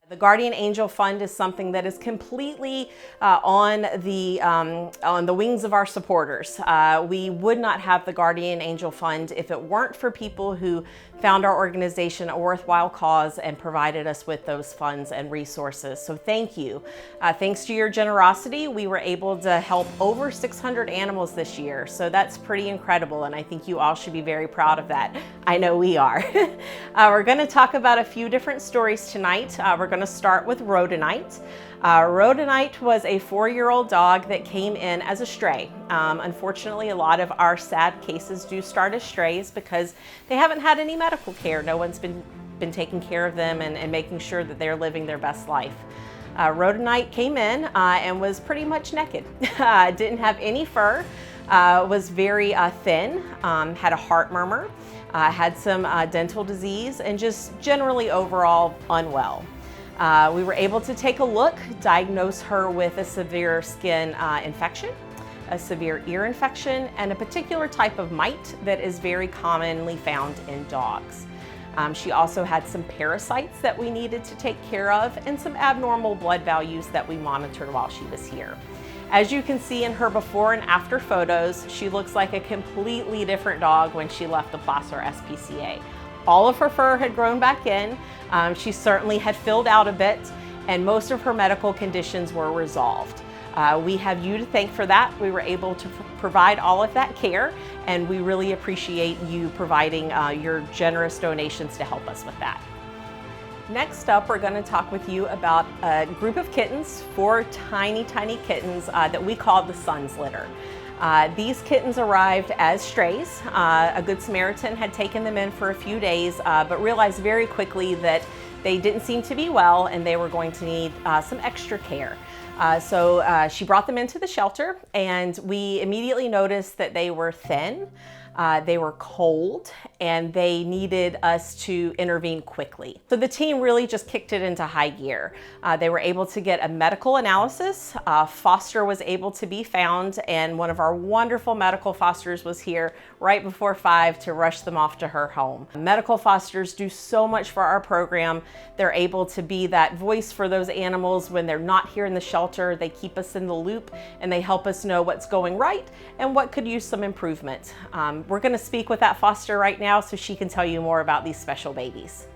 The Guardian Angel Fund is something that is completely on the wings of our supporters. We would not have the Guardian Angel Fund if it weren't for people who found our organization a worthwhile cause and provided us with those funds and resources. So thank you. Thanks to your generosity, we were able to help over 600 animals this year. So that's pretty incredible, and I think you all should be very proud of that. I know we are. We're going to talk about a few different stories tonight. We're going to start with Rhodonite. Rhodonite was a 4-year-old dog that came in as a stray. Unfortunately, a lot of our sad cases do start as strays because they haven't had any medical care. No one's been taking care of them and making sure that they're living their best life. Rhodonite came in and was pretty much naked. Didn't have any fur, was very thin, had a heart murmur, had some dental disease, and just generally overall unwell. We were able to take a look, diagnose her with a severe skin infection, a severe ear infection, and a particular type of mite that is very commonly found in dogs. She also had some parasites that we needed to take care of and some abnormal blood values that we monitored while she was here. As you can see in her before and after photos, she looks like a completely different dog when she left the Placer SPCA. All of her fur had grown back in. She certainly had filled out a bit, and most of her medical conditions were resolved. We have you to thank for that. We were able to provide all of that care, and we really appreciate you providing your generous donations to help us with that. Next up, we're going to talk with you about a group of kittens, 4 tiny kittens that we call the Sun's Litter. These kittens arrived as strays. A Good Samaritan had taken them in for a few days, but realized very quickly that they didn't seem to be well and they were going to need some extra care. So she brought them into the shelter, and we immediately noticed that they were thin, they were cold, and they needed us to intervene quickly. So the team really just kicked it into high gear. They were able to get a medical analysis. Foster was able to be found, and one of our wonderful medical fosters was here right before 5 to rush them off to her home. Medical fosters do so much for our program. They're able to be that voice for those animals when they're not here in the shelter. They keep us in the loop, and they help us know what's going right and what could use some improvement. We're going to speak with that foster right now so she can tell you more about these special babies.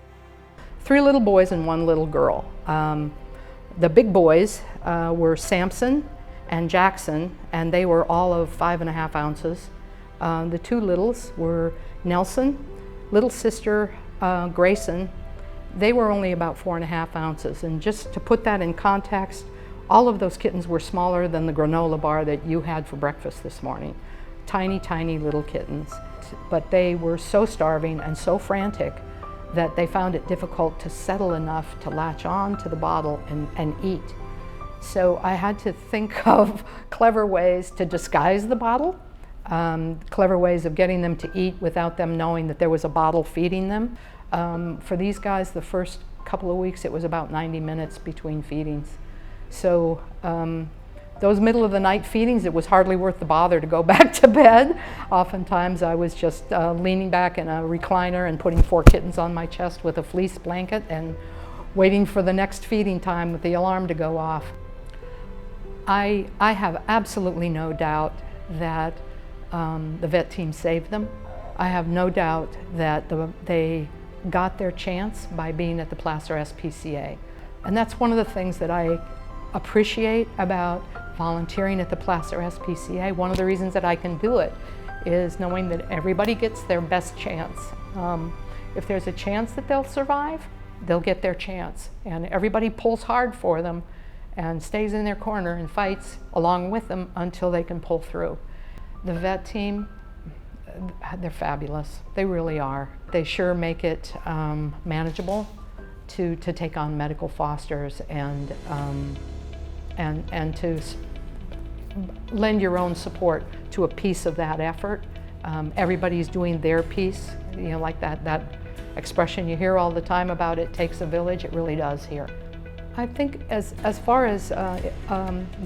3 little boys and 1 little girl. The big boys were Samson and Jackson, and they were all of 5.5 ounces. The 2 littles were Nelson, little sister Grayson. They were only about 4.5 ounces. And just to put that in context, all of those kittens were smaller than the granola bar that you had for breakfast this morning. Tiny little kittens. But they were so starving and so frantic that they found it difficult to settle enough to latch on to the bottle and eat. So I had to think of clever ways to disguise the bottle, clever ways of getting them to eat without them knowing that there was a bottle feeding them. For these guys, the first couple of weeks, it was about 90 minutes between feedings. So those middle of the night feedings, it was hardly worth the bother to go back to bed. Oftentimes I was just leaning back in a recliner and putting 4 kittens on my chest with a fleece blanket and waiting for the next feeding time with the alarm to go off. I have absolutely no doubt that the vet team saved them. I have no doubt that they got their chance by being at the Placer SPCA. And that's one of the things that I appreciate about volunteering at the Placer SPCA. One of the reasons that I can do it is knowing that everybody gets their best chance. If there's a chance that they'll survive, they'll get their chance. And everybody pulls hard for them and stays in their corner and fights along with them until they can pull through. The vet team, they're fabulous. They really are. They sure make it manageable to take on medical fosters and to lend your own support to a piece of that effort. Everybody's doing their piece, you know, like that expression you hear all the time about it takes a village. It really does here. I think as far as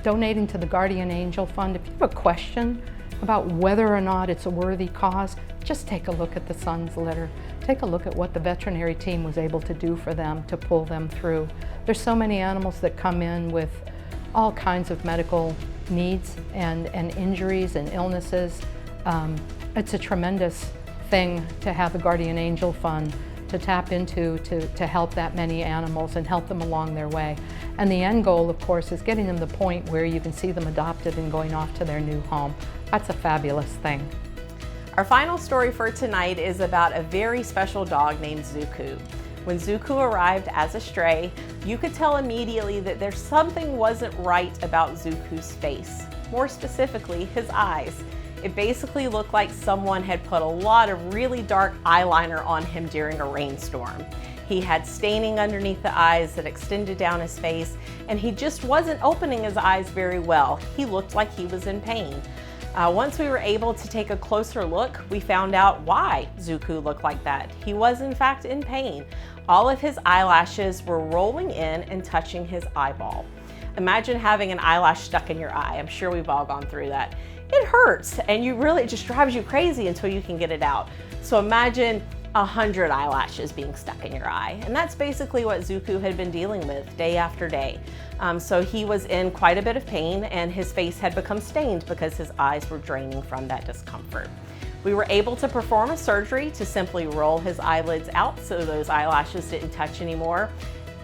donating to the Guardian Angel Fund, if you have a question about whether or not it's a worthy cause, just take a look at the Sun's Litter. take a look at what the veterinary team was able to do for them to pull them through. There's so many animals that come in with all kinds of medical needs and injuries and illnesses. It's a tremendous thing to have a Guardian Angel Fund to tap into to help that many animals and help them along their way. And the end goal, of course, is getting them to the point where you can see them adopted and going off to their new home. That's a fabulous thing. Our final story for tonight is about a very special dog named Zuku. When Zuku arrived as a stray, you could tell immediately that there's something wasn't right about Zuku's face. More specifically, his eyes. It basically looked like someone had put a lot of really dark eyeliner on him during a rainstorm. He had staining underneath the eyes that extended down his face, and he just wasn't opening his eyes very well. He looked like he was in pain. Once we were able to take a closer look, we found out why Zuku looked like that. He was in fact in pain. All of his eyelashes were rolling in and touching his eyeball. Imagine having an eyelash stuck in your eye. I'm sure we've all gone through that. It hurts, and it just drives you crazy until you can get it out. So imagine 100 eyelashes being stuck in your eye. And that's basically what Zuku had been dealing with day after day. So he was in quite a bit of pain, and his face had become stained because his eyes were draining from that discomfort. We were able to perform a surgery to simply roll his eyelids out so those eyelashes didn't touch anymore.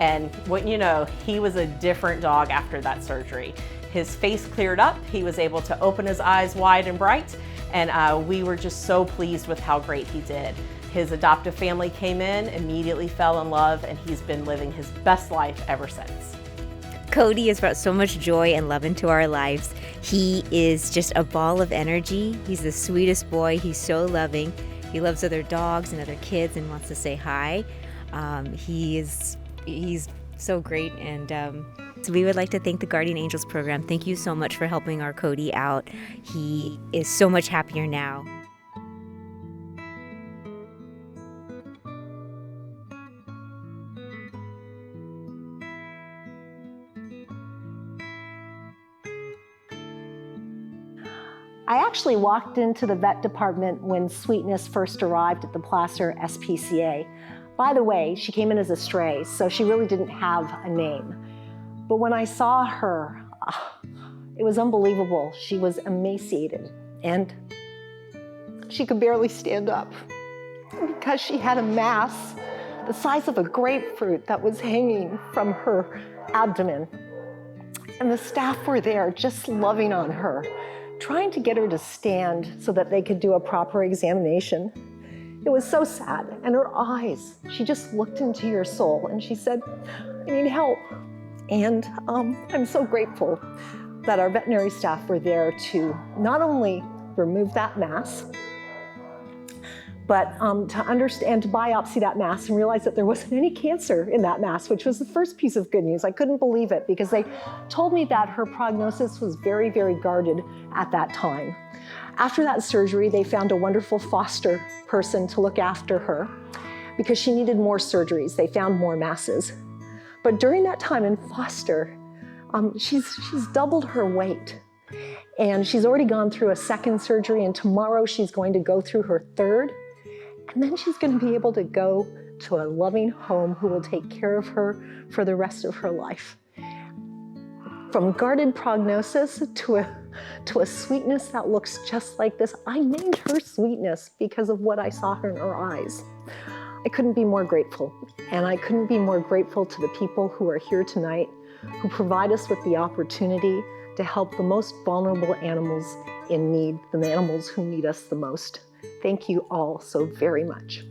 And wouldn't you know, he was a different dog after that surgery. His face cleared up, he was able to open his eyes wide and bright, and we were just so pleased with how great he did. His adoptive family came in, immediately fell in love, and he's been living his best life ever since. Cody has brought so much joy and love into our lives. He is just a ball of energy. He's the sweetest boy. He's so loving. He loves other dogs and other kids and wants to say hi. He's so great, and so we would like to thank the Guardian Angels program. Thank you so much for helping our Cody out. He is so much happier now. I actually walked into the vet department when Sweetness first arrived at the Placer SPCA. By the way, she came in as a stray, so she really didn't have a name. But when I saw her, it was unbelievable. She was emaciated, and she could barely stand up because she had a mass the size of a grapefruit that was hanging from her abdomen. And the staff were there just loving on her, trying to get her to stand so that they could do a proper examination. It was so sad. And her eyes, she just looked into your soul and she said, "I need help." And I'm so grateful that our veterinary staff were there to not only remove that mass, but to understand, to biopsy that mass and realize that there wasn't any cancer in that mass, which was the first piece of good news. I couldn't believe it because they told me that her prognosis was very, very guarded at that time. After that surgery, they found a wonderful foster person to look after her because she needed more surgeries. They found more masses. But during that time in foster, she's doubled her weight. And she's already gone through a second surgery, and tomorrow she's going to go through her third. And then she's going to be able to go to a loving home who will take care of her for the rest of her life. From guarded prognosis to a Sweetness that looks just like this. I named her Sweetness because of what I saw in her eyes. I couldn't be more grateful. And I couldn't be more grateful to the people who are here tonight, who provide us with the opportunity to help the most vulnerable animals in need, the animals who need us the most. Thank you all so very much.